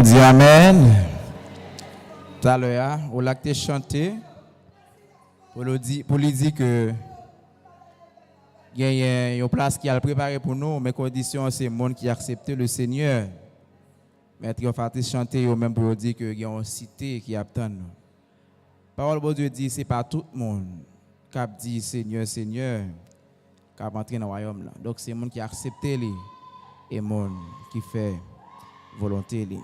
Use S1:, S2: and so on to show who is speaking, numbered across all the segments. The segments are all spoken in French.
S1: Nous disons Amen. Tout à l'heure, on l'a chanté pour lui dire que il y a une place qui a préparé pour nous, mais conditions c'est le monde qui a accepté le Seigneur. Mais il faut chanter même pour dire qu'il y a une cité qui attend nous. La parole de Dieu dit c'est pas tout le monde qui a dit Seigneur, Seigneur, qui a entré dans le royaume là. Donc c'est le monde qui a accepté lui et le monde qui fait volonté lui.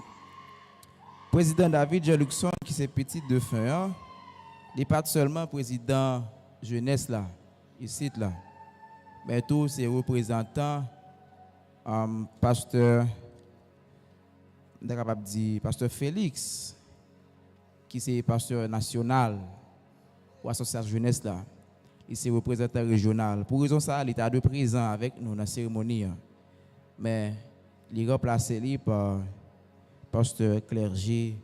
S1: Président David Jean Luxon, qui c'est petit de fin, il n'est pas seulement président jeunesse là, ici là, mais tous ses représentants, pasteur, on est capable de dire pasteur Félix, qui c'est pasteur national pour l'association jeunesse là, il c'est représentant régional. Pour raison ça, il était de présent avec nous dans la cérémonie, mais il est remplacé par pasteur clergé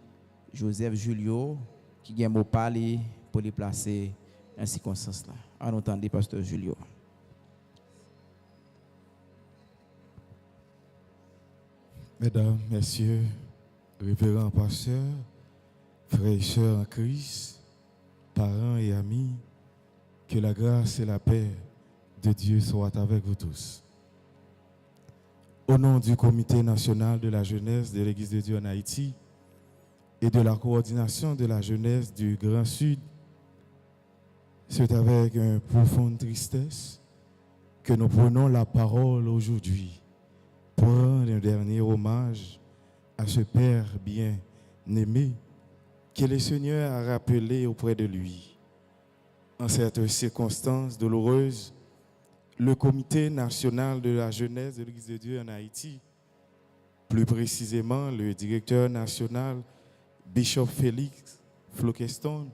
S1: Joseph Julio qui a un mot parler pour les placer dans ces circonstances-là. On entend pasteur Julio.
S2: Mesdames, Messieurs, révérends pasteurs, frères et sœurs en Christ, parents et amis, que la grâce et la paix de Dieu soient avec vous tous. Au nom du Comité national de la jeunesse de l'Église de Dieu en Haïti et de la coordination de la jeunesse du Grand Sud, c'est avec une profonde tristesse que nous prenons la parole aujourd'hui pour rendre un dernier hommage à ce Père bien-aimé que le Seigneur a rappelé auprès de lui. En cette circonstance douloureuse, le Comité national de la jeunesse de l'Église de Dieu en Haïti, plus précisément le directeur national Bishop Félix Floqueston,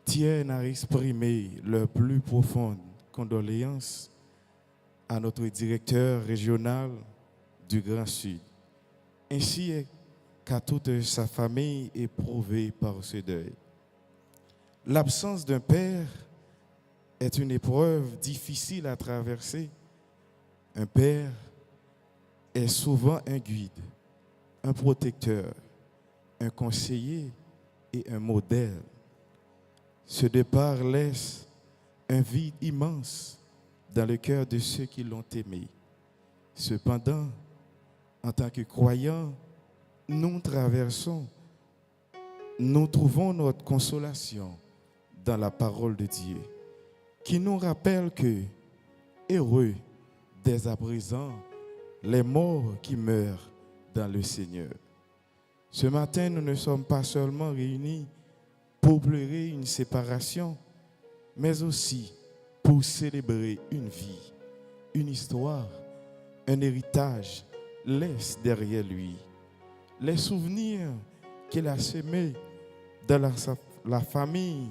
S2: tiennent à exprimer leurs plus profondes condoléances à notre directeur régional du Grand Sud, ainsi qu'à toute sa famille éprouvée par ce deuil. L'absence d'un père est une épreuve difficile à traverser. Un père est souvent un guide, un protecteur, un conseiller et un modèle. Ce départ laisse un vide immense dans le cœur de ceux qui l'ont aimé. Cependant, en tant que croyants, nous trouvons notre consolation dans la parole de Dieu, qui nous rappelle que, heureux dès à présent, les morts qui meurent dans le Seigneur. Ce matin, nous ne sommes pas seulement réunis pour pleurer une séparation, mais aussi pour célébrer une vie, une histoire, un héritage laisse derrière lui. Les souvenirs qu'il a semés dans la famille,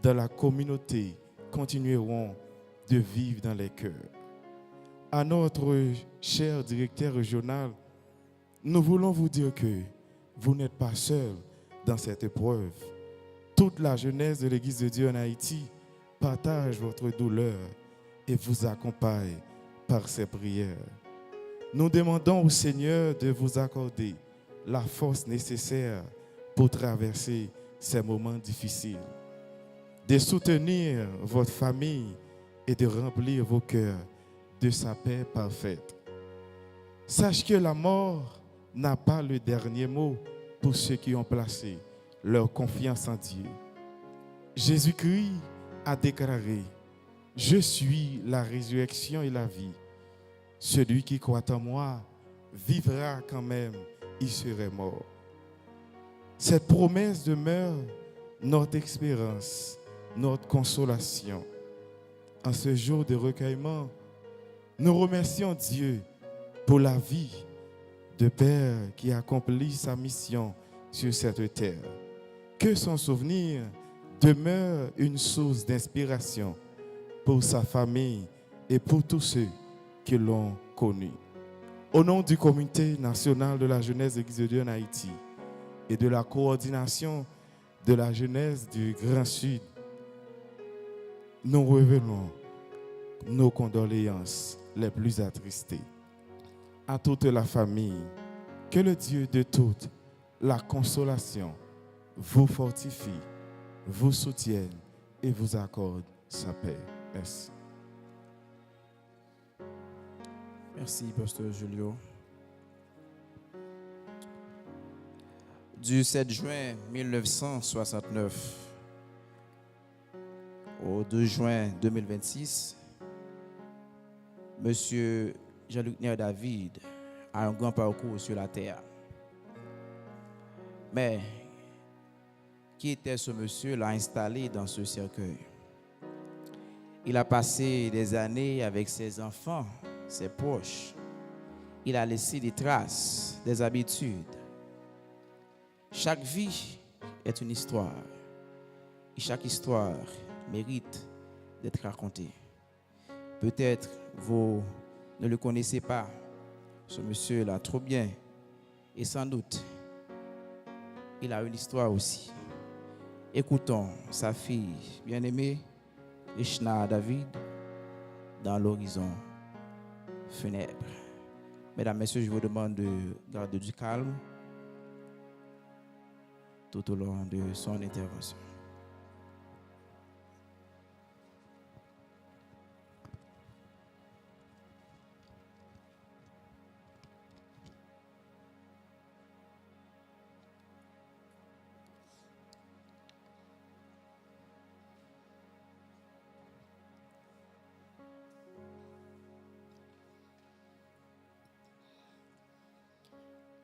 S2: dans la communauté, continueront de vivre dans les cœurs. À notre cher directeur régional, nous voulons vous dire que vous n'êtes pas seul dans cette épreuve. Toute la jeunesse de l'Église de Dieu en Haïti partage votre douleur et vous accompagne par ses prières. Nous demandons au Seigneur de vous accorder la force nécessaire pour traverser ces moments difficiles, de soutenir votre famille et de remplir vos cœurs de sa paix parfaite. Sache que la mort n'a pas le dernier mot pour ceux qui ont placé leur confiance en Dieu. Jésus-Christ a déclaré: « Je suis la résurrection et la vie. Celui qui croit en moi vivra quand même, il serait mort. » Cette promesse demeure notre espérance, notre consolation. En ce jour de recueillement, nous remercions Dieu pour la vie de Père qui accomplit sa mission sur cette terre. Que son souvenir demeure une source d'inspiration pour sa famille et pour tous ceux qui l'ont connu. Au nom du Comité national de la jeunesse de l'Église de Dieu en Haïti et de la coordination de la jeunesse du Grand Sud, nous révélons nos condoléances les plus attristées à toute la famille, Que le Dieu de toute la consolation vous fortifie, vous soutienne et vous accorde sa paix. Merci.
S1: Merci, Pasteur Julio. Du 7 juin 1969 au 2 juin 2026, Monsieur Jean-Luc Ner David a un grand parcours sur la terre. Mais qui était ce monsieur-là installé dans ce cercueil? Il a passé des années avec ses enfants, ses proches. Il a laissé des traces, des habitudes. Chaque vie est une histoire. Et chaque histoire mérite d'être racontée. Peut-être vous ne le connaissez pas, ce monsieur-là, trop bien. Et sans doute, il a une histoire aussi. Écoutons sa fille bien-aimée, Ishna David, dans l'horizon funèbre. Mesdames, Messieurs, je vous demande de garder du calme tout au long de son intervention.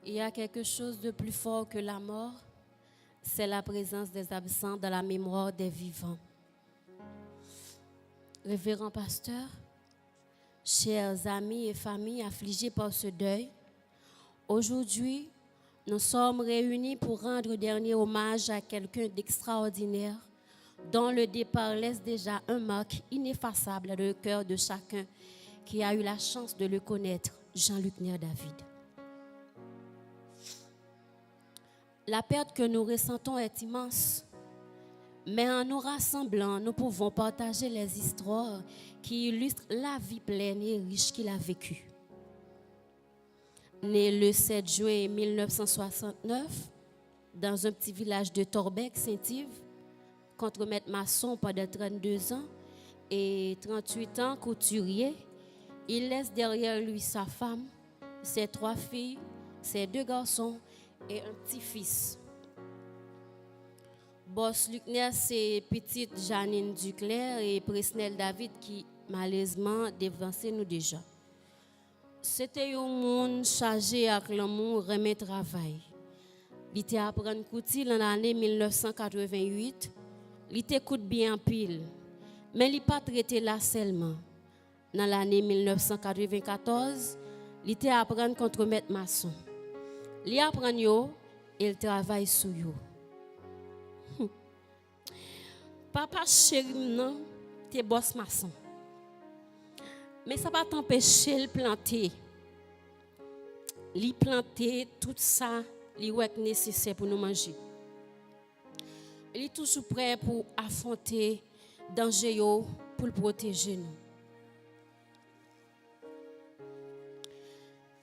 S3: Il y a quelque chose de plus fort que la mort, c'est la présence des absents dans la mémoire des vivants. Révérend pasteur, chers amis et familles affligés par ce deuil, aujourd'hui, nous sommes réunis pour rendre dernier hommage à quelqu'un d'extraordinaire dont le départ laisse déjà un marque ineffaçable dans le cœur de chacun qui a eu la chance de le connaître, Jean-Luc Ner David. La perte que nous ressentons est immense, mais en nous rassemblant, nous pouvons partager les histoires qui illustrent la vie pleine et riche qu'il a vécue. Né le 7 juin 1969, dans un petit village de Torbec, Saint-Yves, contremaître maçon pendant 32 ans et 38 ans couturier, il laisse derrière lui sa femme, ses 3 filles, ses 2 garçons et un petit-fils. Boss Luc Ner, c'est petite Janine Duclerc et Presnel David qui malheureusement devancé nous déjà. C'était un monde chargé avec l'amour remet travail. Il était apprendre coutil en l'année 1988. Il était coûte bien en pile, mais il pas traité là seulement. Dans l'année 1994, il était apprendre contremaître maçon. Il apprend yo et il travaille sur yo. Papa chéri non, t'es boss maçon. Mais ça va t'empêcher de planter. Li planter tout ça, li est nécessaire pour nous manger. Il est toujours prêt pour affronter danger yo pour le protéger nous.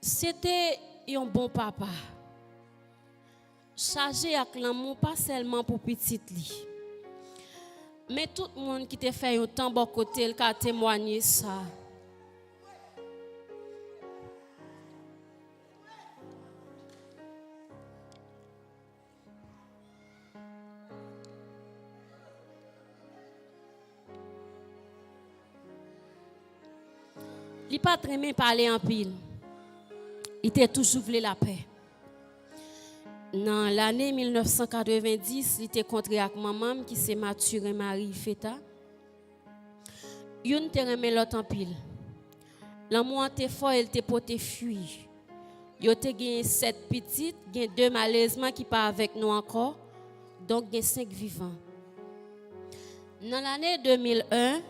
S3: C'était un bon papa, chargé avec l'amour pas seulement pour petite li, mais tout le monde qui te fait un temps bon côté, il a témoigné ça. Il pas très bien parler en pile. Il était toujours voulu la paix. Dans l'année 1990, il était contre avec maman qui s'est Mathurin Marie Feta. Une te remet l'autre en pile. L'amour était fort, elle était poté fuir. Yo te gagné 7 petites, gagné 2 malheureusement qui pas avec nous encore. Donc gagné 5 vivants. Dans l'année 2001,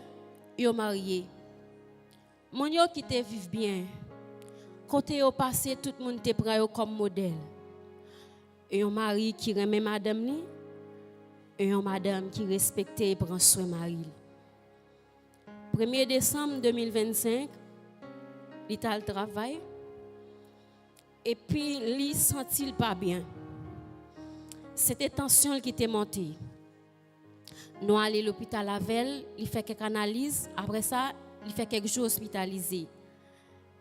S3: yo marié. Mon yo qui te vive bien. Côté au passé, tout le monde te prend comme modèle. Et un mari qui remet madame li, et un madame qui respecte et prend soin mari. 1er décembre 2025, il a le travail. Et puis, il sentit pas bien. C'était tension qui était montée. Nous allons à l'hôpital avec, il fait quelques analyses. Après ça, il fait quelques jours hospitalisé.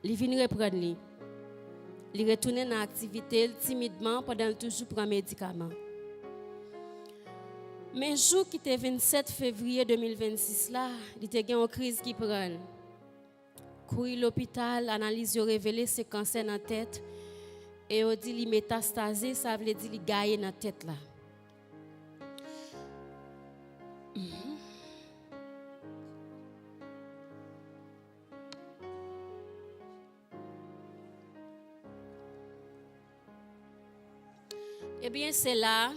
S3: Il vient reprendre lui. Il retourne dans l'activité timidement pendant toujours prend médicaments. Mais jour qui était 27 février 2026 là, il était une crise qui prend. Courir l'hôpital, analyse a révélé c'est cancer dans la tête et on dit il métastasé, ça veut dire il gagne dans la tête là. Eh bien, c'est là,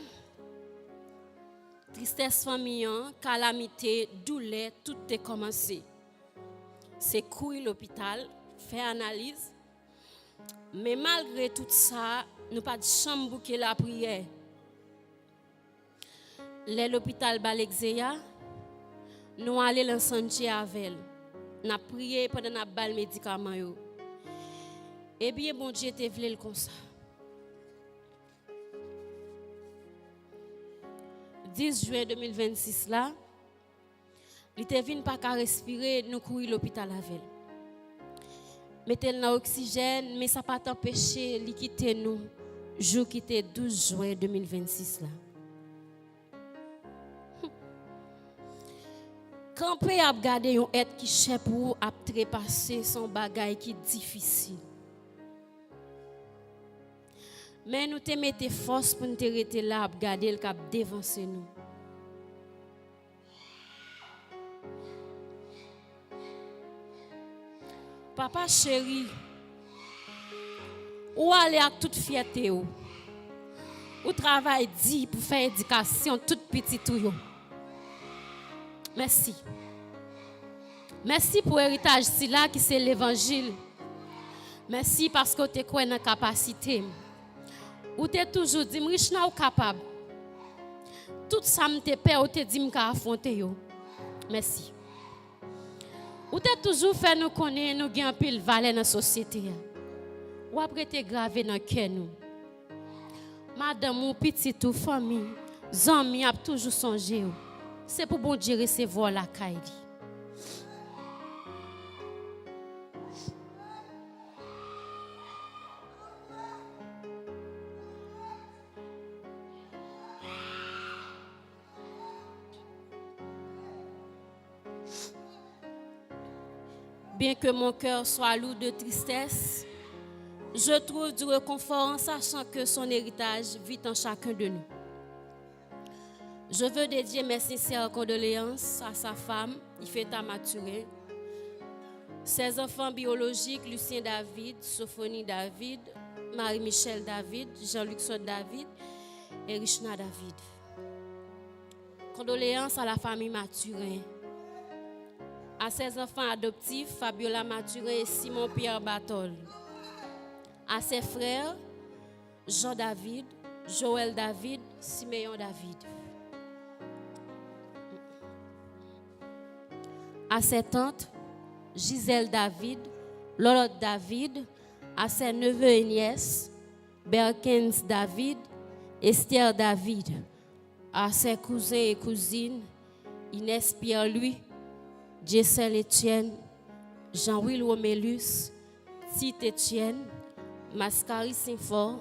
S3: tristesse familiale, calamité, douleur, tout est commencé. C'est courir l'hôpital, faire analyse. Mais malgré tout ça, nous pas de chambre bouquet la prière. L'hôpital Balexeya, nous allons l'ensemble avec elle. Nous avons prié pendant que nous avons le médicament. Eh bien, bon Dieu te voulu comme ça. 10 juin 2026 là, il était venu pas qu'à respirer, nous courir l'hôpital avec elle. Mettez dans l'oxygène, mais ça n'a pas empêché de quitter nous, jour qui était 12 juin 2026 là. Quand on a regardé un être qui cherche pour trépasser son bagage qui est difficile. Mais nous te mettons force pour nous rester là, regarder le cap dévancer nous. Papa chéri, ou aller avec toute fierté ou travail dit pour faire éducation toute petite ou. Merci. Merci pour l'héritage si là qui c'est l'évangile. Merci parce que tu crois dans la capacité. Ou tu toujours dit, je suis capable. Tout ça me te peur, ou te dit, je peux affronter. Merci. Ou tu toujours fait nous connaître, nous avons un pile valeur dans la société. Ou après te gravé dans le cœur. Madame ou petite ou famille, amis a toujours songé. C'est pour bon Dieu recevoir la caille. Bien que mon cœur soit lourd de tristesse, je trouve du réconfort en sachant que son héritage vit en chacun de nous. Je veux dédier mes sincères condoléances à sa femme, Ifeta Maturé, ses enfants biologiques, Lucien David, Sophonie David, Marie-Michel David, Jean-Luc David et Richna David. Condoléances à la famille Maturin, à ses enfants adoptifs, Fabiola Maturin et Simon-Pierre Batol, à ses frères, Jean David, Joël David, Siméon David, à ses tantes, Gisèle David, Lolotte David, à ses neveux et nièces, Berkens David, Esther David, à ses cousins et cousines, Inès Pierre-Louis, Jessel Etienne, Jean-Will Romélus, Tite Etienne, Mascari Saint-Fort,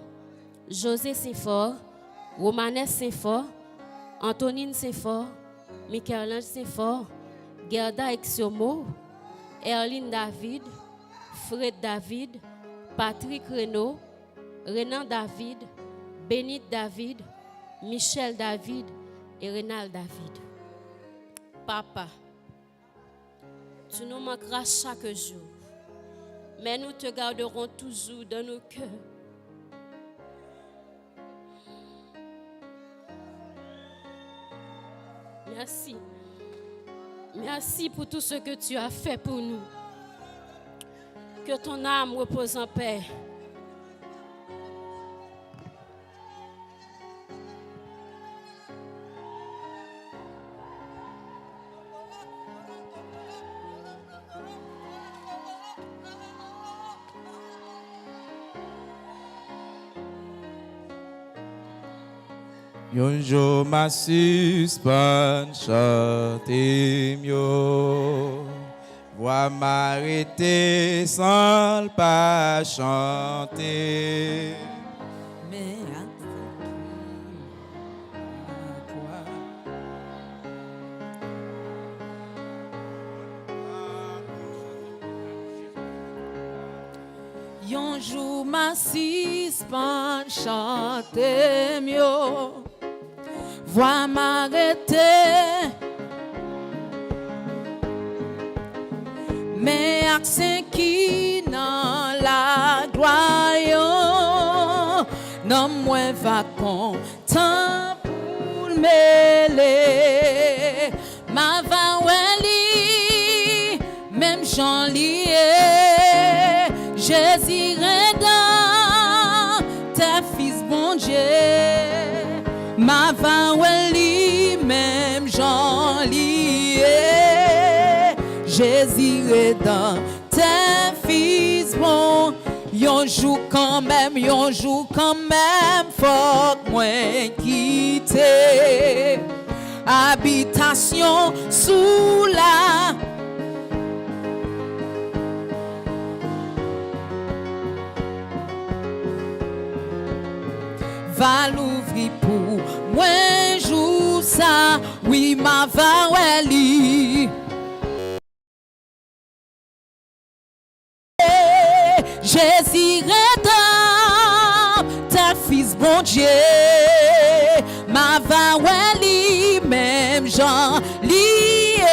S3: José Saint-Fort, Romanes Saint-Fort, Antonine Saint-Fort, Michel-Ange Saint-Fort, Gerda Exiomo, Erline David, Fred David, Patrick Renaud, Renan David, Bénite David, Michel David et Renal David. Papa, tu nous manqueras chaque jour, mais nous te garderons toujours dans nos cœurs. Merci. Merci pour tout ce que tu as fait pour nous. Que ton âme repose en paix.
S1: Yon jour ma suspens chanter mieux. Voix m'arrêter sans pas chanter.
S4: Mais yon jour ma suspens chanter mieux. Voix m'arrêter. Mais accent qui dans la gloire, non moins va content pour le mêler. Ma va oueli, même j'en lié, Jésus dans ta fils bon Dieu. Ma va oueli, même j'en lié. Jésus est dans tes fils bon. Yon joue quand même, faut que moi quitter. Habitation sous la. Va l'ouvrir pour moi, joue ça. Oui, ma va oueli. Jésus dans ta fils bon Dieu. Ma va oueli, même Jean lié.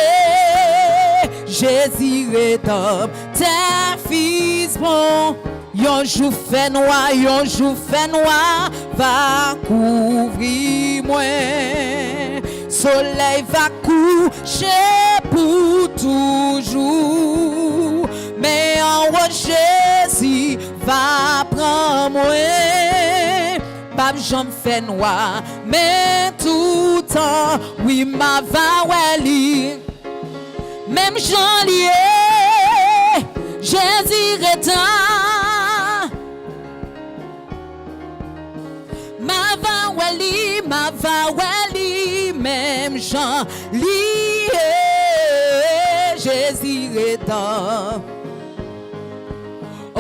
S4: Jésus dans ta fils bon. Yon jour fait noir, va couvrir moi. Soleil va coucher pour toujours. Mais en haut Jésus va prendre moi. Pas j'en fais noir, mais tout temps, oui ma va oueli. Même j'en lié, Jésus retend. Ma va oueli, même j'en lié, Jésus retend.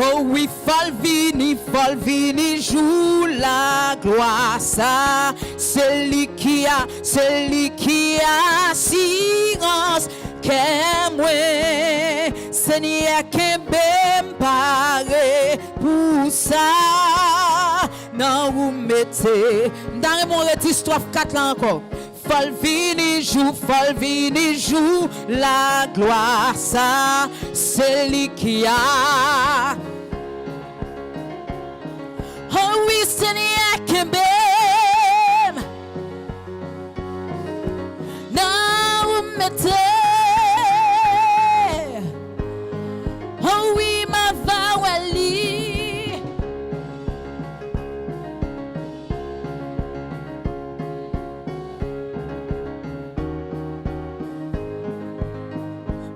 S4: Oh oui, faut vini, joue la gloire, ça. Celui qui a assurance, qu'est moi, Seigneur, qui m'paré pour ça. Non, vous mettez, dans mon histoire 4 là encore. Faut vini, joue la gloire, ça. Celui qui a. Oh oui, Seigneur, qui m'aime. Non, vous mettez. Oh oui, ma va oueli.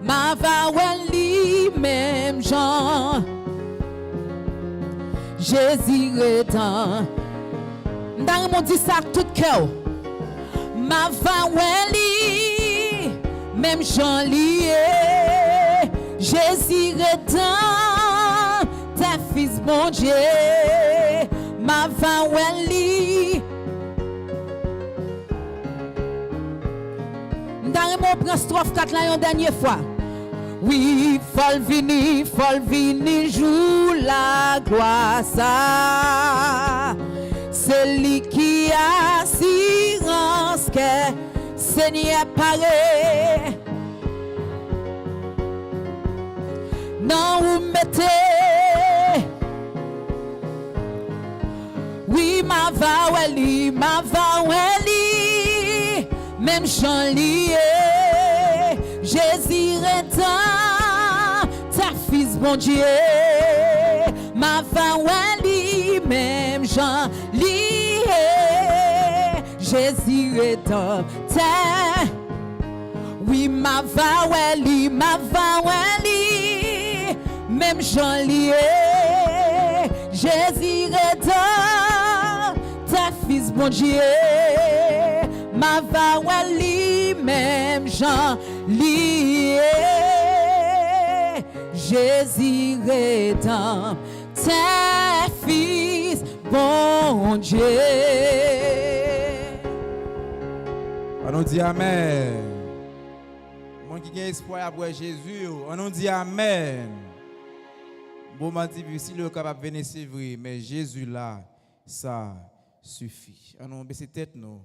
S4: Ma va oueli, même Jean. Jésus retend. Dans mon dit ça tout cœur. Ma va oueli, même Jean lié. Jésus retend. Ta fils bon Dieu. Ma va oueli. Dans mon prend strophe 4 là une dernière fois. Oui, faut vini, joue la gloire, ça. Celui qui a assurance que Seigneur paraît. Non, vous mettez. Oui, ma va oueli, même j'en lié. Jésus retend, ta fils bon Dieu. Ma va oueli, même Jean lié. Jésus retend, ta. Oui, ma va oueli, même Jean lié. Jésus retend, ta fils bon bon Dieu, ma va wali même Jean lié. Jésus rédempteur, fils, bon Dieu.
S1: On nous dit Amen. Mon qui a espoir après Jésus, on nous dit Amen. Bon, m'a dit, si le capable de venir, c'est vrai, mais Jésus là, ça suffit. On nous baisse tête, nous,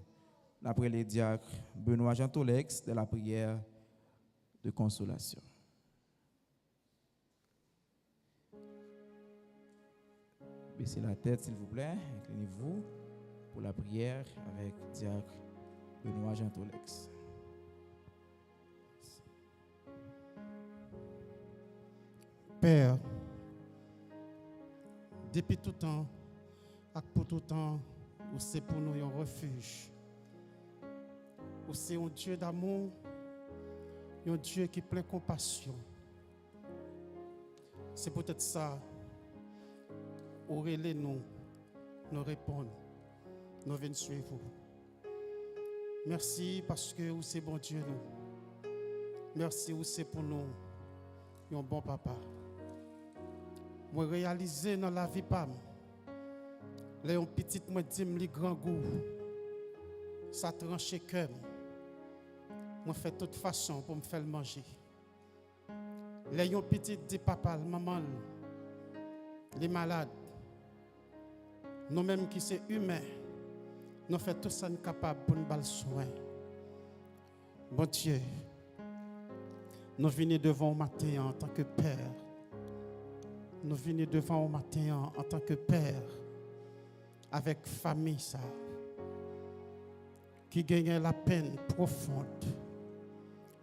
S1: après les diacres, Benoît Jean Tolex, de la prière de consolation. Baissez la tête, s'il vous plaît, inclinez-vous pour la prière avec diacre Benoît Jean Tolex.
S5: Père, depuis tout temps, et pour tout temps, où c'est pour nous un refuge, où c'est un Dieu d'amour, un Dieu qui est plein de compassion. C'est peut-être ça, Aurélie nous répondre, nous venons suivre vous. Merci parce que vous c'est bon Dieu nous. Merci vous c'est pour nous un bon papa. Moi réaliser dans la vie pam. Les un petit moi dit me grand goût. Ça tranche cœur. Moi fait toute façon pour me faire manger. Les un petit dit papa, maman, les malades. Nous mêmes qui sommes humains, nous faisons tout ça capable pour nous donner soin. Bon Dieu, nous venons devant au matin en tant que Père. Nous venons devant au matin en tant que Père, avec famille ça, qui gagne la peine profonde.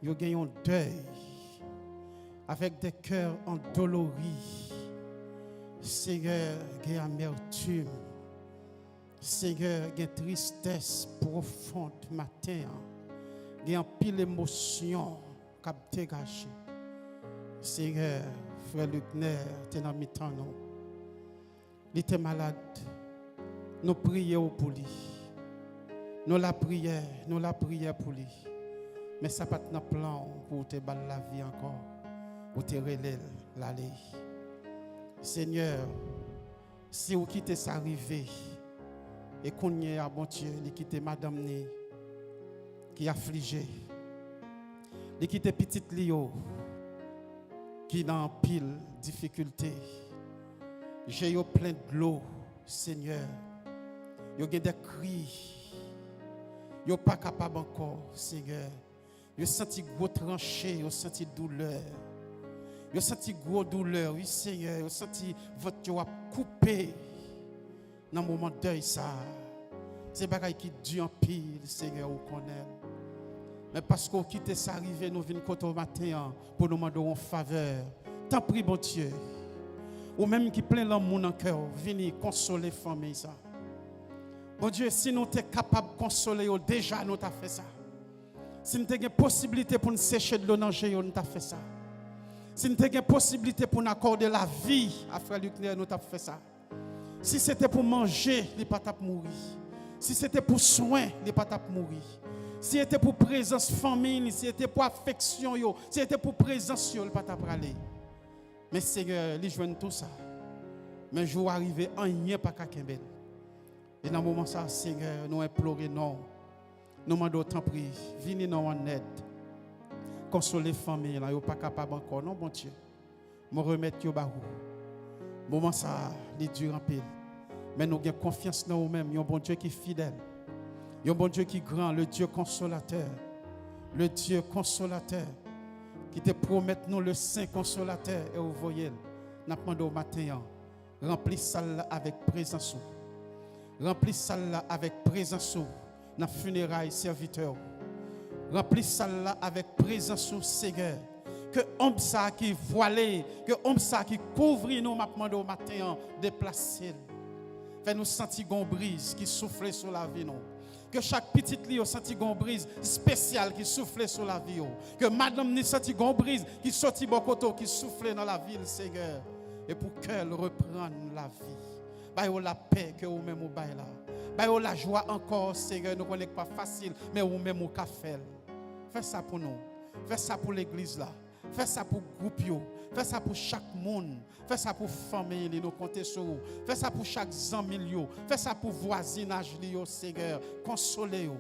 S5: Ils gagnent un deuil, avec des cœurs endoloris. Seigneur, il y a amertume. Seigneur, il y a tristesse profonde matin. Il y a pile d'émotions qui ont dégagé. Seigneur, frère Lucner, tu es dans le temps. Il était malade. Nous prions pour lui. Nous la prions pour lui. Mais ça n'a pas de plan pour te battre la vie encore. Pour te relayer l'aller. Seigneur, si vous quittez ça arrivé et qu'on y est à bon Dieu, vous quittez madame qui est affligée, vous quittez petite Lio qui est dans pile difficulté. J'ai eu plein de l'eau, Seigneur. Vous avez des cris. Vous n'êtes pas capable encore, Seigneur. Vous senti gros tranché, vous senti douleur. Vous senti gros douleur, oui Seigneur. Vous senti votre joie coupé dans le moment de deuil ça. C'est pas qui dure en pile, Seigneur, vous connaissez. Mais parce qu'on quitte ça arrivé, nous venons côté au matin pour nous demander une faveur. Tant pis, bon Dieu. Ou même qui plein l'amour dans le cœur, venez consoler la famille ça. Bon Dieu, si nous sommes capables de consoler, déjà nous avons fait ça. Si nous avons une possibilité pour nous sécher de l'eau dans le nous avons fait ça. Si nous avons une possibilité pour nous accorder la vie à Frère Lucner, nous avons fait ça. Si c'était pour manger, il n'est pas mourir. Si c'était pour soin, il n'est pas mourir. Si c'était pour présence famille, si c'était pour affection, si c'était pour présence, il n'est pas aller. Mais Seigneur, il joue tout ça. Mais je vais arriver en rien pas qu'à Kembel. Et dans le moment ça, Seigneur, nous implorons non. Nous demandons tant pis, venez nous en aide. Consoler les familles, là, ils ne sont pas capables encore. Non, bon Dieu. Je remettre au barou. Moment ça, il dure en pile. Mais nous avons confiance dans nous-mêmes. Il y a un bon Dieu qui est fidèle. Il y a un bon Dieu qui est grand, le Dieu consolateur. Le Dieu consolateur. Qui te promet nous le Saint consolateur. Et vous voyez, nous demandons au matin, remplis ça avec présence. Remplis ça avec présence. Dans funérailles serviteurs. Remplis ça avec présence au Seigneur. Que homme ça qui voilé, que homme ça qui couvre nous m'a demandé au matin déplacer. Fait nous sentir gon brise qui souffle sur la vie nous. Que chaque petite li senti gon brise spéciale qui souffle sur la vie. Que madame ni senti gon brise qui sorti bon côté qui souffle dans la ville Seigneur. Et pour qu'elle reprenne la vie. Baille la paix que vous même au bail là. Bayo la joie encore, Seigneur, nous connaissons pas facile, mais ou même au café. Fais ça pour nous. Fais ça pour l'église là. Fais ça pour le groupe. Fais ça pour chaque monde. Fais ça pour la famille, nous comptons sur vous. Fais ça pour chaque ami. Fais ça pour le voisinage, Seigneur. Consolez-vous.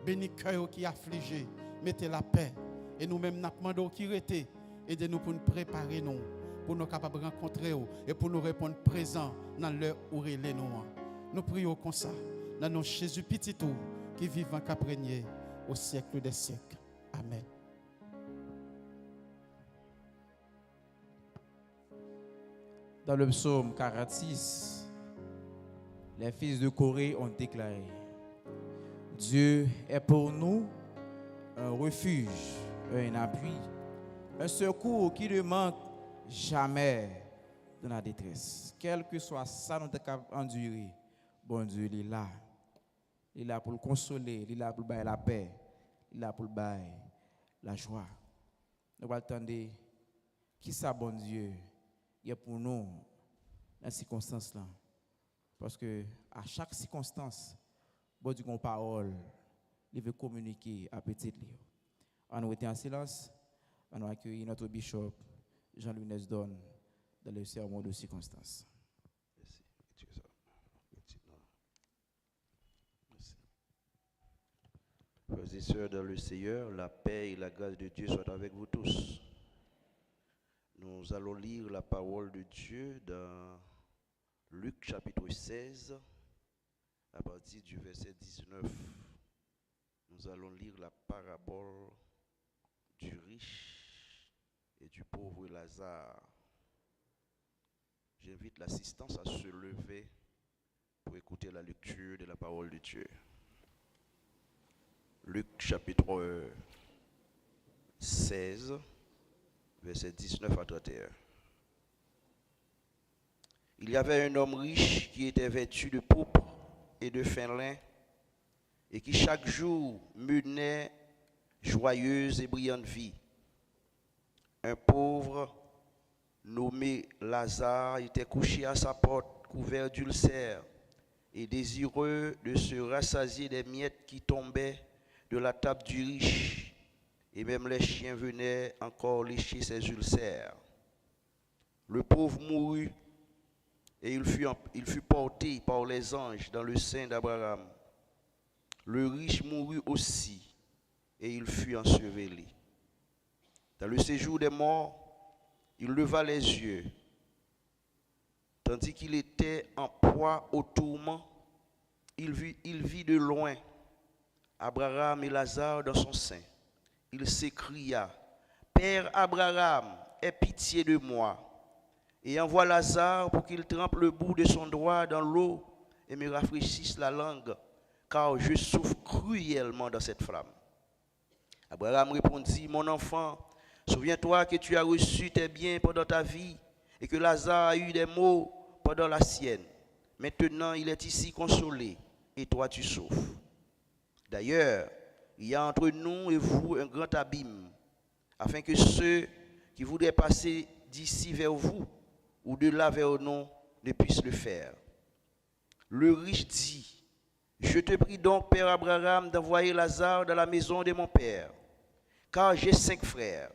S5: Bénis le cœur qui est affligé. Mettez la paix. Et nous-mêmes, nous demandons qui était. Aidez-nous pour nous préparer, nous, pour nous capables de rencontrer vous et pour nous répondre présent dans l'heure où nous sommes. Nous prions comme ça, dans nos Jésus petit tout, qui vit en caprégné au siècle des siècles. Amen.
S1: Dans le psaume 46, les fils de Corée ont déclaré: Dieu est pour nous un refuge, un appui, un secours qui ne manque jamais dans la détresse. Quel que soit ça, nous devons endurer. Bon Dieu, il est là. Il est là pour le consoler, il est là pour le bailler la paix, il est là pour le bailler la joie. Nous allons attendre qui ça, bon Dieu, il est pour nous dans ces circonstances-là. Parce que à chaque circonstance, bon Dieu, une parole, il veut communiquer à petite livre. On nous était en silence, on a accueilli notre bishop Jean-Louis Nesdon dans le sermon de circonstances.
S6: Frères et sœurs dans le Seigneur, la paix et la grâce de Dieu soient avec vous tous. Nous allons lire la parole de Dieu dans Luc chapitre 16, à partir du verset 19. Nous allons lire la parabole du riche et du pauvre Lazare. J'invite l'assistance à se lever pour écouter la lecture de la parole de Dieu. Luc chapitre 16, verset 19 à 31. Il y avait un homme riche qui était vêtu de pourpre et de fin lin et qui chaque jour menait joyeuse et brillante vie. Un pauvre nommé Lazare était couché à sa porte, couvert d'ulcères et désireux de se rassasier des miettes qui tombaient de la table du riche, et même les chiens venaient encore lécher ses ulcères. Le pauvre mourut, et il fut porté par les anges dans le sein d'Abraham. Le riche mourut aussi, et il fut enseveli. Dans le séjour des morts, il leva les yeux, tandis qu'il était en proie au tourment, il vit de loin Abraham et Lazare dans son sein. Il s'écria: Père Abraham, aie pitié de moi, et envoie Lazare pour qu'il trempe le bout de son doigt dans l'eau et me rafraîchisse la langue, car je souffre cruellement dans cette flamme. Abraham répondit: Mon enfant, souviens-toi que tu as reçu tes biens pendant ta vie et que Lazare a eu des maux pendant la sienne. Maintenant, il est ici consolé et toi tu souffres. D'ailleurs, il y a entre nous et vous un grand abîme, afin que ceux qui voudraient passer d'ici vers vous ou de là vers nous ne puissent le faire. Le riche dit: Je te prie donc, Père Abraham, d'envoyer Lazare dans la maison de mon père, car j'ai 5 frères.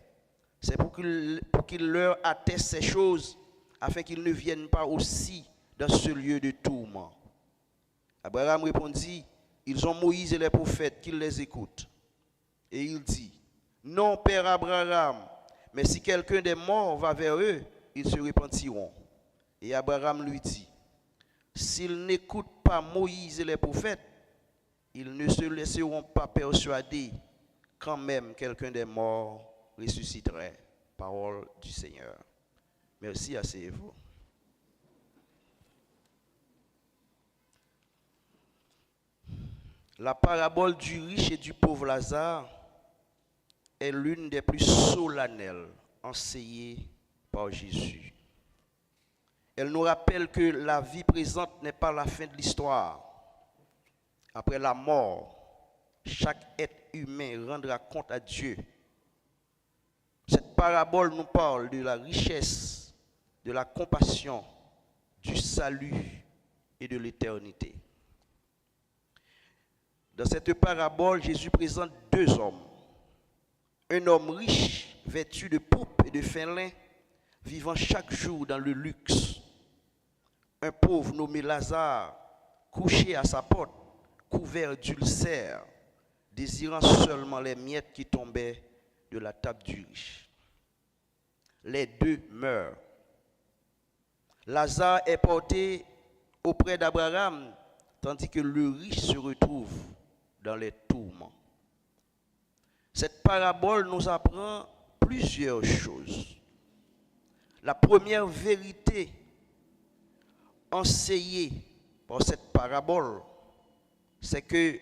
S6: C'est pour qu'il leur atteste ces choses, afin qu'ils ne viennent pas aussi dans ce lieu de tourment. Abraham répondit: Ils ont Moïse et les prophètes, qu'ils les écoutent. Et il dit: Non, Père Abraham, mais si quelqu'un des morts va vers eux, ils se repentiront. Et Abraham lui dit: S'ils n'écoutent pas Moïse et les prophètes, ils ne se laisseront pas persuader quand même quelqu'un des morts ressusciterait. Parole du Seigneur. Merci, asseyez-vous. La parabole du riche et du pauvre Lazare est l'une des plus solennelles enseignées par Jésus. Elle nous rappelle que la vie présente n'est pas la fin de l'histoire. Après la mort, chaque être humain rendra compte à Dieu. Cette parabole nous parle de la richesse, de la compassion, du salut et de l'éternité. dans cette parabole, Jésus présente deux hommes. Un homme riche, vêtu de pourpre et de fin lin, vivant chaque jour dans le luxe. Un pauvre nommé Lazare, couché à sa porte, couvert d'ulcères, désirant seulement les miettes qui tombaient de la table du riche. Les deux meurent. Lazare est porté auprès d'Abraham, tandis que le riche se retrouve dans les tourments. Cette parabole nous apprend plusieurs choses. La première vérité enseignée par cette parabole, c'est que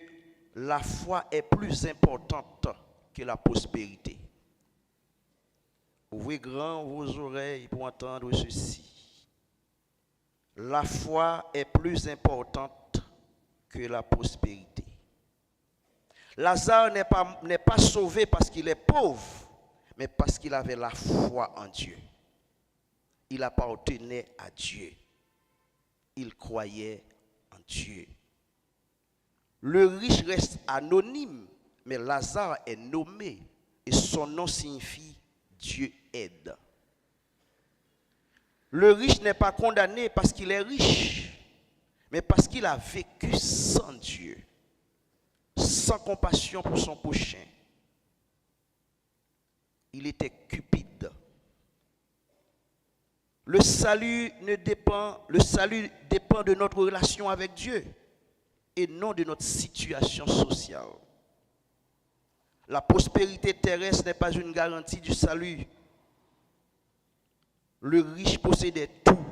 S6: la foi est plus importante que la prospérité. Ouvrez grand vos oreilles pour entendre ceci. La foi est plus importante que la prospérité. Lazare n'est pas sauvé parce qu'il est pauvre, mais parce qu'il avait la foi en Dieu. Il appartenait à Dieu. Il croyait en Dieu. Le riche reste anonyme, mais Lazare est nommé et son nom signifie Dieu aide. Le riche n'est pas condamné parce qu'il est riche, mais parce qu'il a vécu sans Dieu, sans compassion pour son prochain. Il était cupide. Le salut dépend de notre relation avec Dieu et non de notre situation sociale. La prospérité terrestre n'est pas une garantie du salut. Le riche possédait tout,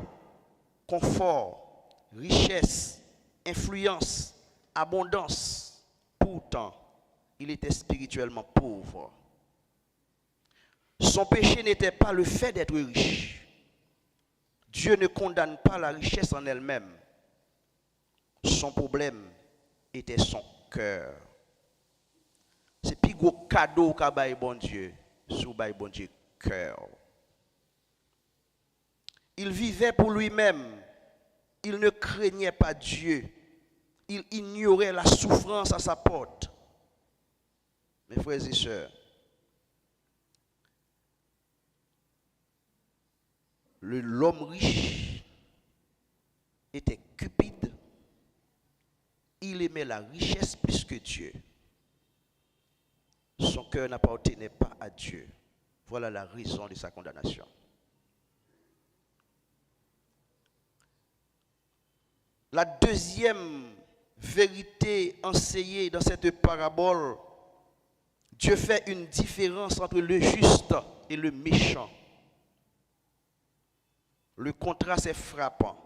S6: confort, richesse, influence, abondance. Pourtant, il était spirituellement pauvre. Son péché n'était pas le fait d'être riche. Dieu ne condamne pas la richesse en elle-même. Son problème était son cœur. C'est plus gros cadeau qu'a bail bon Dieu, sous bail bon Dieu cœur. Il vivait pour lui-même. Il ne craignait pas Dieu. Il ignorait la souffrance à sa porte. Mes frères et sœurs, l'homme riche était cupide. Il aimait la richesse plus que Dieu. Son cœur n'appartenait pas à Dieu. Voilà la raison de sa condamnation. La deuxième vérité enseignée dans cette parabole, Dieu fait une différence entre le juste et le méchant. Le contraste est frappant.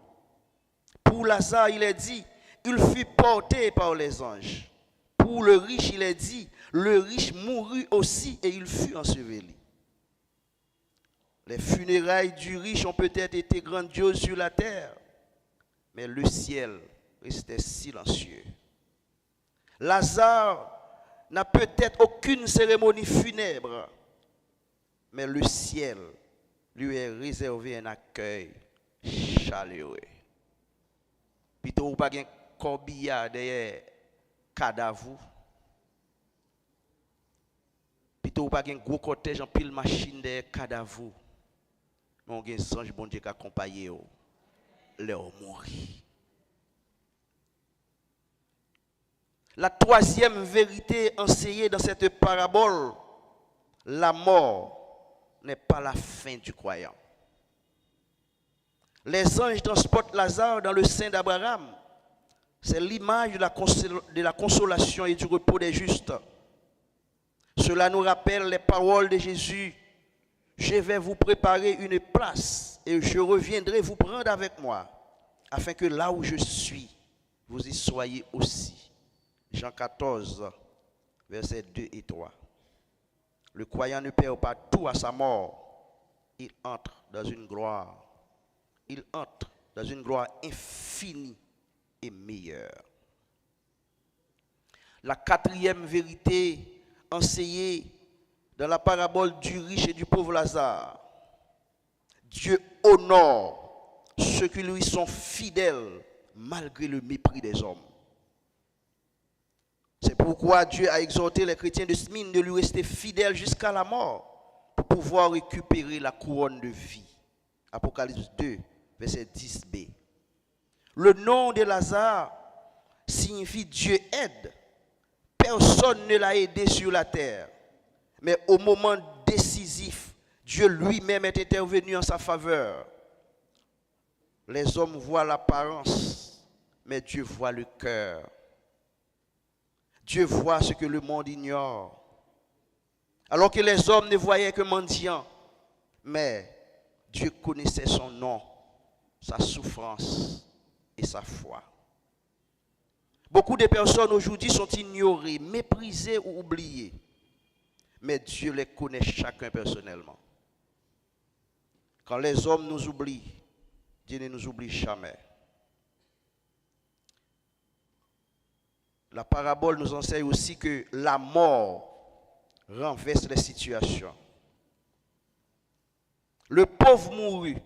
S6: Pour Lazare, il est dit, il fut porté par les anges. Pour le riche, il est dit, le riche mourut aussi et il fut enseveli. Les funérailles du riche ont peut-être été grandioses sur la terre, mais le ciel restait silencieux. Lazare n'a peut-être aucune cérémonie funèbre, mais le ciel lui est réservé un accueil chaleureux. Plutôt ou pas un corbillard derrière cadavre. Plutôt ou pas un gros cortège en pile machine derrière cadavre. Mais on a un ange bon Dieu qui accompagne leur mourir. La troisième vérité enseignée dans cette parabole, la mort n'est pas la fin du croyant. Les anges transportent Lazare dans le sein d'Abraham. C'est l'image de la consolation et du repos des justes. Cela nous rappelle les paroles de Jésus. Je vais vous préparer une place et je reviendrai vous prendre avec moi, afin que là où je suis, vous y soyez aussi. Jean 14, versets 2 et 3. Le croyant ne perd pas tout à sa mort. Il entre dans une gloire. Il entre dans une gloire infinie et meilleure. La quatrième vérité enseignée dans la parabole du riche et du pauvre Lazare. Dieu honore ceux qui lui sont fidèles malgré le mépris des hommes. C'est pourquoi Dieu a exhorté les chrétiens de Smyrne de lui rester fidèles jusqu'à la mort pour pouvoir récupérer la couronne de vie. Apocalypse 2, verset 10b. Le nom de Lazare signifie Dieu aide. Personne ne l'a aidé sur la terre. Mais au moment décisif, Dieu lui-même est intervenu en sa faveur. Les hommes voient l'apparence, mais Dieu voit le cœur. Dieu voit ce que le monde ignore. Alors que les hommes ne voyaient que mendiant, mais Dieu connaissait son nom, sa souffrance et sa foi. Beaucoup de personnes aujourd'hui sont ignorées, méprisées ou oubliées. Mais Dieu les connaît chacun personnellement. Quand les hommes nous oublient, Dieu ne nous oublie jamais. La parabole nous enseigne aussi que la mort renverse les situations. Le pauvre mourut,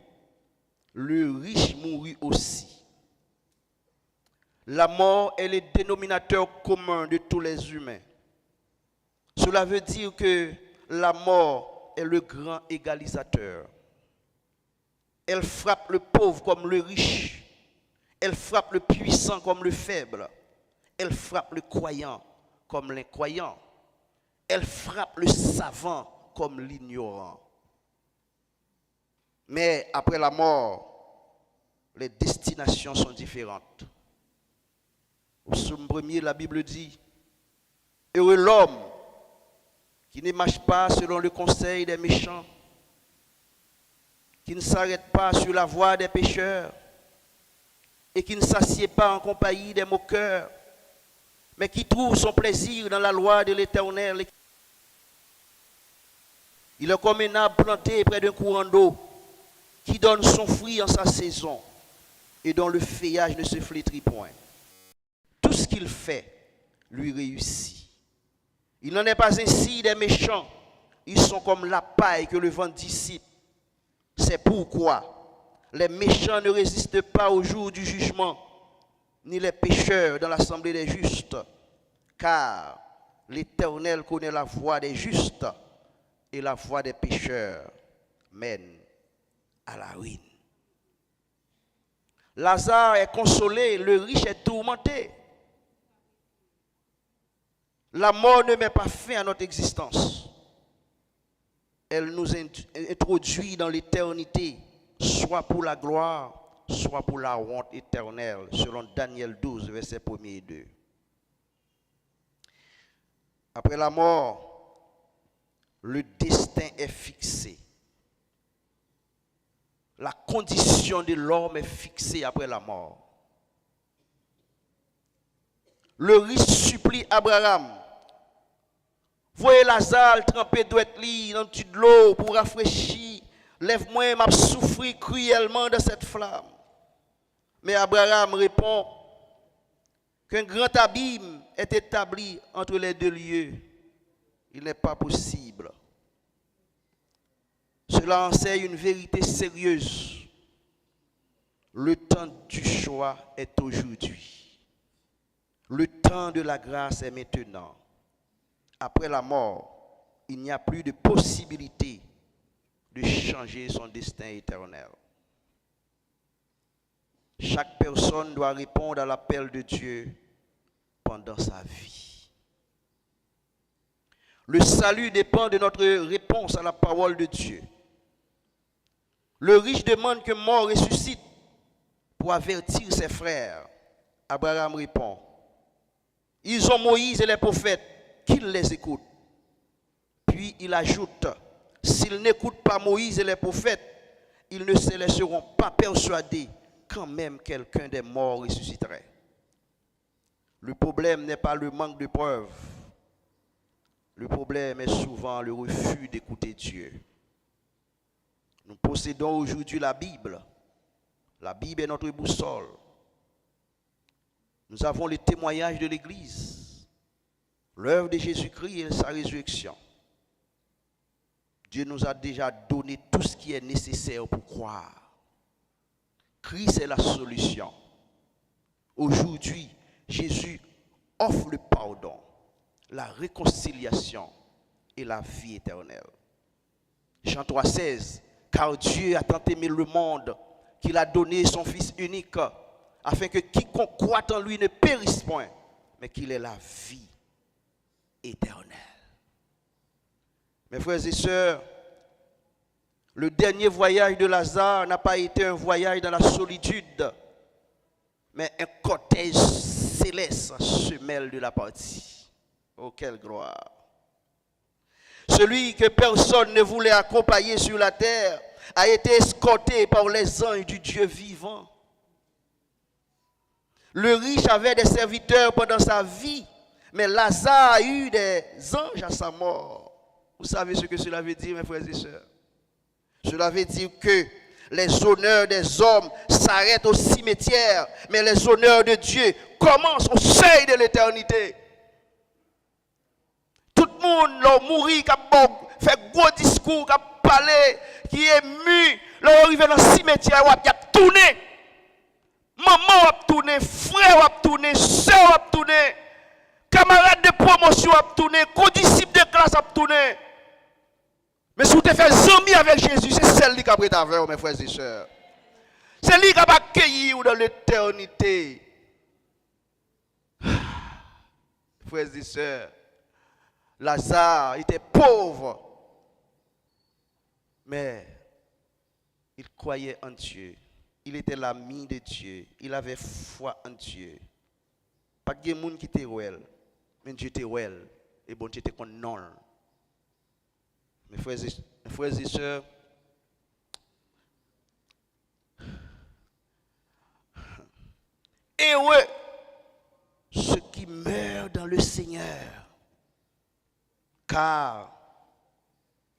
S6: le riche mourut aussi. La mort est le dénominateur commun de tous les humains. Cela veut dire que la mort est le grand égalisateur. Elle frappe le pauvre comme le riche. Elle frappe le puissant comme le faible. Elle frappe le croyant comme l'incroyant. Elle frappe le savant comme l'ignorant. Mais après la mort, les destinations sont différentes. Au psaume 1er, la Bible dit, « Heureux l'homme qui ne marche pas selon le conseil des méchants, qui ne s'arrête pas sur la voie des pécheurs et qui ne s'assied pas en compagnie des moqueurs, mais qui trouve son plaisir dans la loi de l'Éternel. Il est comme un arbre planté près d'un courant d'eau qui donne son fruit en sa saison et dont le feuillage ne se flétrit point. Tout ce qu'il fait lui réussit. Il n'en est pas ainsi des méchants. Ils sont comme la paille que le vent dissipe. C'est pourquoi les méchants ne résistent pas au jour du jugement, ni les pécheurs dans l'assemblée des justes, car l'Éternel connaît la voie des justes et la voie des pécheurs mène à la ruine. Lazare est consolé, le riche est tourmenté. La mort ne met pas fin à notre existence. Elle nous introduit dans l'éternité, soit pour la gloire, soit pour la honte éternelle, selon Daniel 12, versets 1 et 2. Après la mort, le destin est fixé. La condition de l'homme est fixée après la mort. Le riche supplie Abraham. Voyez Lazare trempé douette li dans de l'eau pour rafraîchir. Lève-moi, m'a souffri cruellement de cette flamme. Mais Abraham répond qu'un grand abîme est établi entre les deux lieux. Il n'est pas possible. Cela enseigne une vérité sérieuse. Le temps du choix est aujourd'hui. Le temps de la grâce est maintenant. Après la mort, il n'y a plus de possibilité de changer son destin éternel. Chaque personne doit répondre à l'appel de Dieu pendant sa vie. Le salut dépend de notre réponse à la parole de Dieu. Le riche demande que mort ressuscite pour avertir ses frères. Abraham répond, ils ont Moïse et les prophètes, qu'ils les écoutent. Puis il ajoute, s'ils n'écoutent pas Moïse et les prophètes, ils ne se laisseront pas persuader quand même quelqu'un des morts ressusciterait. Le problème n'est pas le manque de preuves. Le problème est souvent le refus d'écouter Dieu. Nous possédons aujourd'hui la Bible. La Bible est notre boussole. Nous avons les témoignages de l'Église, l'œuvre de Jésus-Christ et sa résurrection. Dieu nous a déjà donné tout ce qui est nécessaire pour croire. Christ est la solution. Aujourd'hui, Jésus offre le pardon. la réconciliation et la vie éternelle. Jean 3,16, car Dieu a tant aimé le monde qu'il a donné son Fils unique, afin que quiconque croit en lui ne périsse point, mais qu'il ait la vie éternelle. Mes frères et sœurs, le dernier voyage de Lazare n'a pas été un voyage dans la solitude, mais un cortège céleste se mêle de la partie. Oh, quelle gloire! Celui que personne ne voulait accompagner sur la terre a été escorté par les anges du Dieu vivant. Le riche avait des serviteurs pendant sa vie, mais Lazare a eu des anges à sa mort. Vous savez ce que cela veut dire, mes frères et sœurs? Cela veut dire que les honneurs des hommes s'arrêtent au cimetière, mais les honneurs de Dieu commencent au seuil de l'éternité. Tout le monde l'a mouru, qui a fait gros discours, qui a parlé, qui est ému, là arrivé dans le cimetière, il a tourné. Maman a tourné, frère a tourné, soeur a tourné, camarade de promotion a tourné, co-disciple de classe a tourné. Mais si vous te faites amis avec Jésus, c'est celle qui a pris avec vous, mes frères et sœurs. C'est lui qui a accueilli dans l'éternité. Frères et sœurs, Lazare était pauvre, mais il croyait en Dieu. Il était l'ami de Dieu. Il avait foi en Dieu. Pas de monde qui était well, mais Dieu était well. Et bon Dieu était qu'on non. Mes frères et sœurs, heureux ceux qui meurent dans le Seigneur, car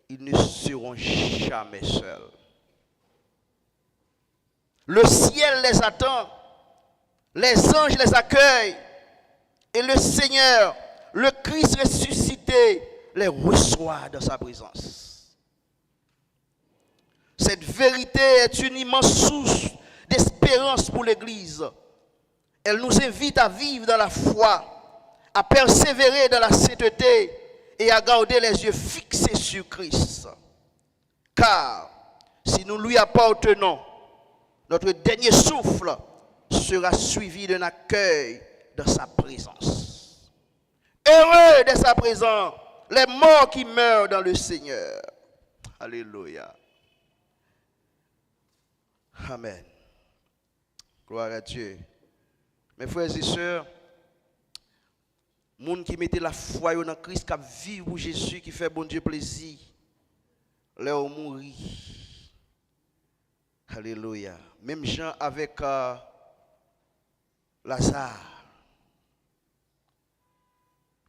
S6: ils ne seront jamais seuls. Le ciel les attend, les anges les accueillent, et le Seigneur, le Christ ressuscité, les reçoit dans sa présence. Cette vérité est une immense source d'espérance pour l'Église. Elle nous invite à vivre dans la foi, à persévérer dans la sainteté et à garder les yeux fixés sur Christ. Car si nous lui appartenons, notre dernier souffle sera suivi d'un accueil dans sa présence. Heureux de sa présence, les morts qui meurent dans le Seigneur. Alléluia. Amen. Gloire à Dieu. Mes frères et sœurs, les gens qui mettent la foi dans Christ, qui vivent pour Jésus, qui fait bon Dieu plaisir, leur mourir. Alléluia. Même Jean avec Lazare.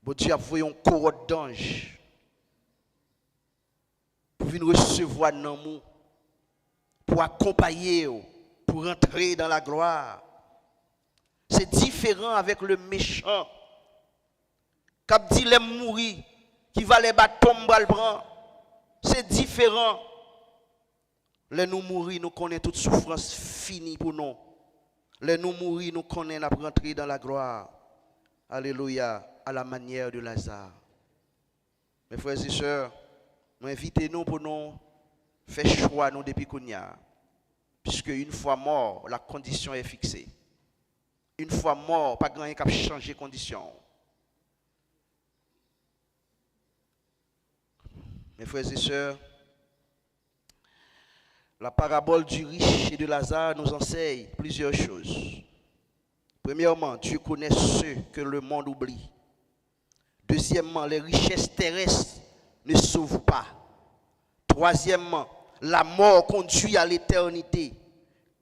S6: Bon Dieu a envoyé un cohorte d'anges pour venir recevoir l'amour, pour accompagner, pour entrer dans la gloire. C'est différent avec le méchant. Quand dit les mourir, qui va les battre tomber le bras. C'est différent. Les nous mourir, nous connaissons toute souffrance finie pour nous. Les nous mourir, nous connaissons la rentrer dans la gloire. Alléluia, à la manière de Lazare. Mes frères et sœurs, nous invitons-nous pour nous faire choix nous depuis qu'on y a. Puisque une fois mort, la condition est fixée. Une fois mort, pas grand chose qui a changé condition. Mes frères et sœurs, la parabole du riche et de Lazare nous enseigne plusieurs choses. Premièrement, Dieu connaît ceux que le monde oublie. Deuxièmement, les richesses terrestres ne sauvent pas. Troisièmement, la mort conduit à l'éternité.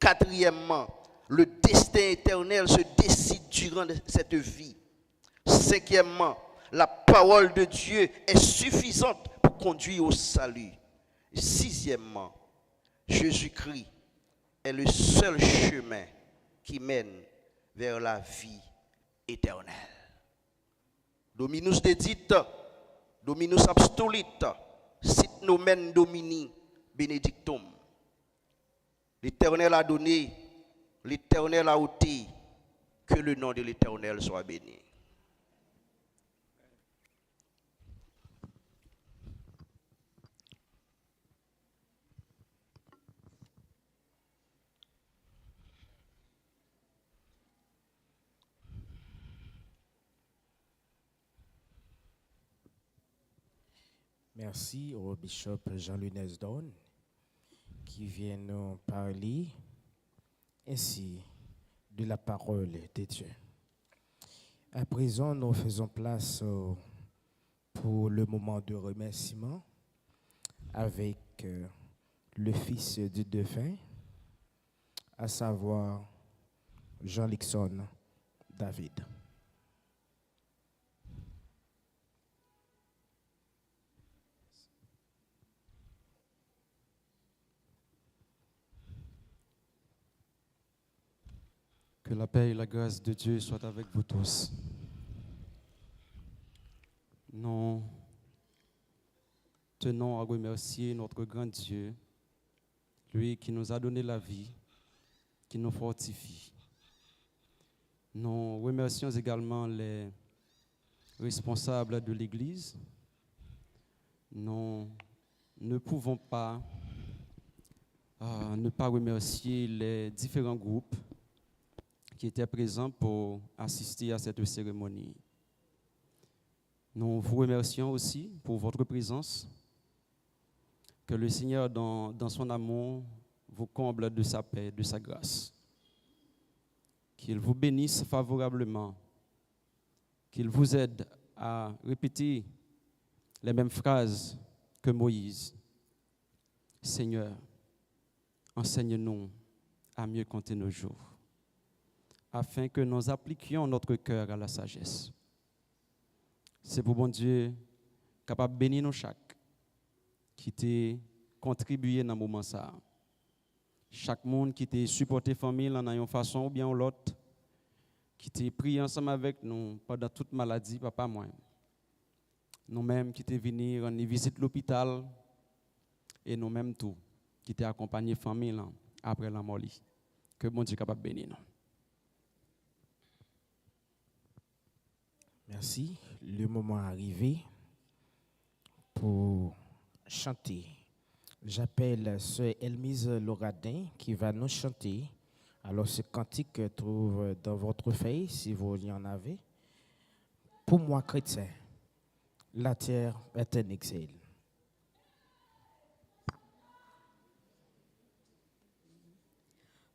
S6: Quatrièmement, le destin éternel se décide durant cette vie. Cinquièmement, la parole de Dieu est suffisante pour conduire au salut. Sixièmement, Jésus-Christ est le seul chemin qui mène vers la vie éternelle. Dominus dedit, Dominus absolit, sit nomen Domini benedictum. L'Éternel a donné, l'Éternel a ôté, que le nom de l'Éternel soit béni.
S7: Merci au bishop Jean-Louis Nesdon qui vient nous parler ainsi de la parole de Dieu. À présent, nous faisons place pour le moment de remerciement avec le fils du défunt, à savoir Jean-Lixon David.
S8: Que la paix et la grâce de Dieu soient avec vous tous. Nous tenons à remercier notre grand Dieu, lui qui nous a donné la vie, qui nous fortifie. Nous remercions également les responsables de l'Église. Nous ne pouvons pas ne pas remercier les différents groupes qui étaient présents pour assister à cette cérémonie. Nous vous remercions aussi pour votre présence. Que le Seigneur, dans son amour, vous comble de sa paix, de sa grâce. Qu'il vous bénisse favorablement. Qu'il vous aide à répéter les mêmes phrases que Moïse. Seigneur, enseigne-nous à mieux compter nos jours, afin que nous appliquions notre cœur à la sagesse. C'est pour bon Dieu capable de bénir nous chaque qui t'a contribué dans ce moment. Chaque monde qui t'a supporté la famille en une façon ou bien l'autre, qui t'a prié ensemble avec nous pendant toute maladie, papa, moi. Nous-mêmes qui t'es venus rendre visite l'hôpital et nous-mêmes tout, qui t'es accompagné la famille après la mort. Que bon Dieu capable de bénir nous.
S7: Merci. Le moment est arrivé pour chanter. J'appelle Sœur Elmise Lauradin qui va nous chanter. Alors, ce cantique trouve dans votre feuille, si vous y en avez. Pour moi, chrétien, la terre est un exil.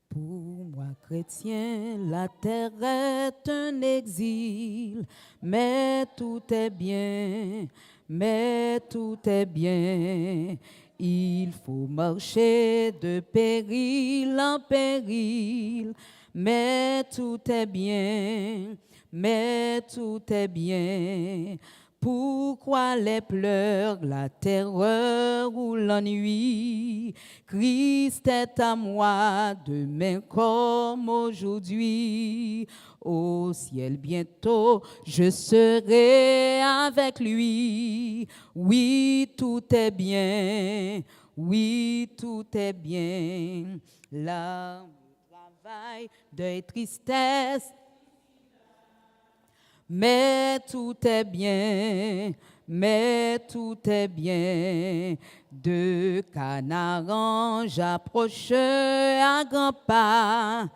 S4: Pour moi, chrétien, la terre est un exil, mais tout est bien, mais tout est bien. Il faut marcher de péril en péril, mais tout est bien, mais tout est bien. Pourquoi les pleurs, la terreur ou l'ennui? Christ est à moi demain comme aujourd'hui. Au ciel bientôt, je serai avec lui. Oui, tout est bien. Oui, tout est bien. Là, travail, deuil, tristesse. Mais tout est bien, mais tout est bien. De Canaan, j'approche à grands pas.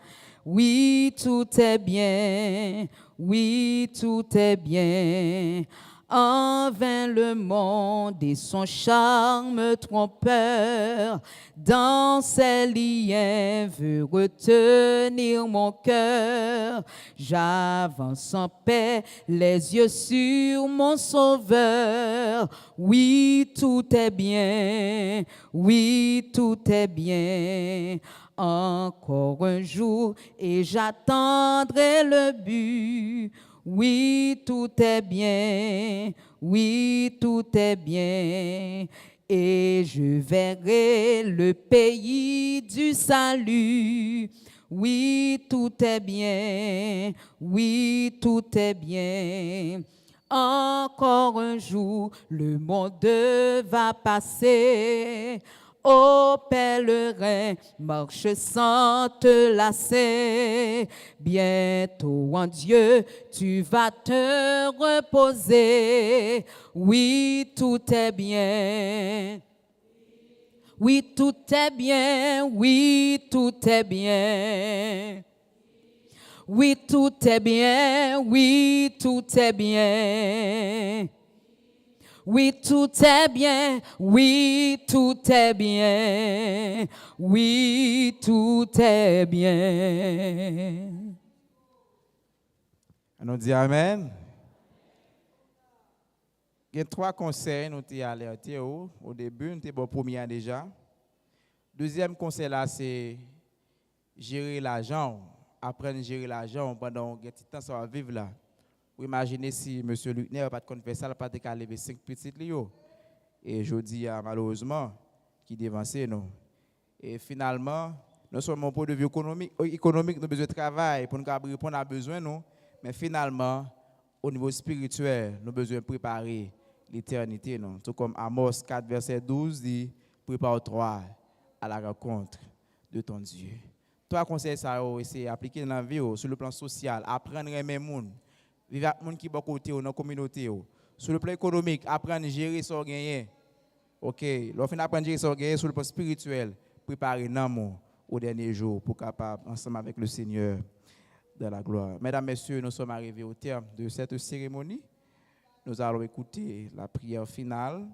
S4: Oui, tout est bien, oui, tout est bien. En vain le monde et son charme trompeur, dans ses liens veut retenir mon cœur. J'avance en paix, les yeux sur mon sauveur. Oui, tout est bien, oui, tout est bien. Encore un jour et j'attendrai le but. Oui, tout est bien, oui, tout est bien, et je verrai le pays du salut. Oui, tout est bien, oui, tout est bien. Encore un jour, le monde va passer. Ô pèlerin, marche sans te lasser. Bientôt en Dieu, tu vas te reposer. Oui, tout est bien. Oui, tout est bien. Oui, tout est bien. Oui, tout est bien. Oui, tout est bien. Oui, tout est bien. Oui, tout est bien. Oui, tout est bien.
S1: On dit Amen. Il y a 3 conseils, nous t'y alerté au début, nous t'y bon premier déjà. Deuxième conseil là, c'est gérer l'argent, apprendre à gérer l'argent pendant un petit temps, ça va vivre là. Vous imaginez si M. Lutner n'a pas de faire ça, il n'a pas de lever 5 petites lios. Et je dis malheureusement, qui dévancé nous. Et finalement, non seulement pour de vue économique, nous avons besoin de travail pour nous répondre à besoin, nous, mais finalement, au niveau spirituel, nous avons besoin de préparer l'éternité. Tout comme Amos 4, verset 12 dit, prépare-toi à la rencontre de ton Dieu. 3 conseils, ça, c'est appliquer dans la vie, sur le plan social, apprendre à aimer les gens, vivre avec les gens qui sont à côté, dans la communauté. Sur le plan économique, apprendre à gérer son gain. OK, lorsqu'on apprend à gérer son gain, sur le plan spirituel, préparer l'amour au dernier jour pour capable, ensemble avec le Seigneur, de la gloire. Mesdames, Messieurs, nous sommes arrivés au terme de cette cérémonie. Nous allons écouter la prière finale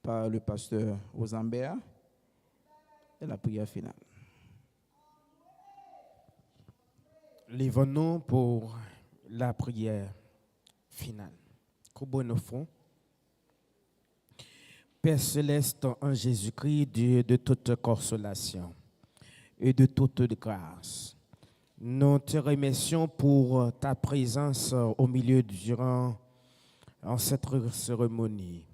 S1: par le pasteur Osambert et la prière finale.
S7: Lèvons-nous pour la prière finale. Courbons nos fronts. Père céleste en Jésus-Christ, Dieu de toute consolation et de toute grâce, nous te remercions pour ta présence au milieu durant cette cérémonie.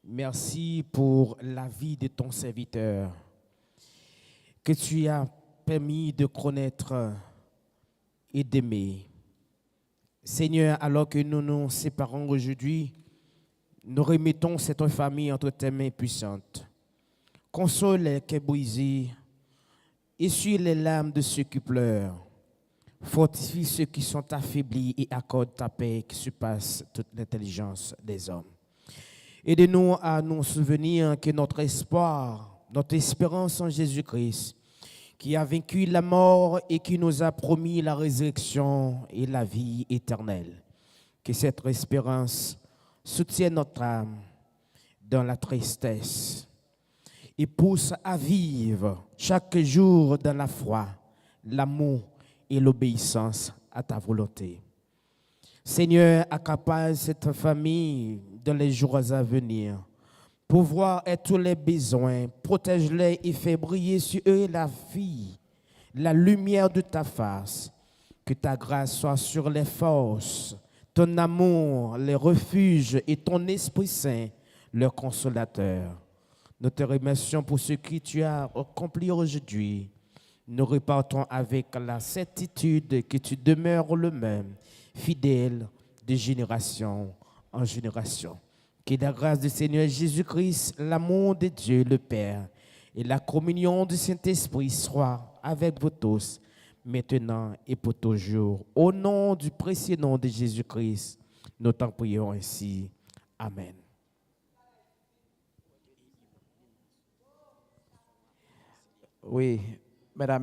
S7: Merci pour la vie de ton serviteur que tu as permis de connaître et d'aimer. Seigneur, alors que nous nous séparons aujourd'hui, nous remettons cette famille entre tes mains puissantes. Console les cœurs brisés, essuie les larmes de ceux qui pleurent, fortifie ceux qui sont affaiblis et accorde ta paix qui surpasse toute l'intelligence des hommes. Aide-nous à nous souvenir que notre espoir, notre espérance en Jésus-Christ, qui a vaincu la mort et qui nous a promis la résurrection et la vie éternelle. Que cette espérance soutienne notre âme dans la tristesse et pousse à vivre chaque jour dans la foi, l'amour et l'obéissance à ta volonté. Seigneur, accapare cette famille dans les jours à venir, pourvoir à tous les besoins, protège-les et fais briller sur eux la vie, la lumière de ta face. Que ta grâce soit sur les forces, ton amour, les refuges et ton Esprit Saint, leur consolateur. Nous te remercions pour ce que tu as accompli aujourd'hui. Nous repartons avec la certitude que tu demeures le même, fidèle de génération en génération. Que la grâce du Seigneur Jésus-Christ, l'amour de Dieu le Père et la communion du Saint-Esprit soient avec vous tous, maintenant et pour toujours. Au nom du précieux nom de Jésus-Christ, nous t'en prions ainsi. Amen.
S1: Oui, mesdames.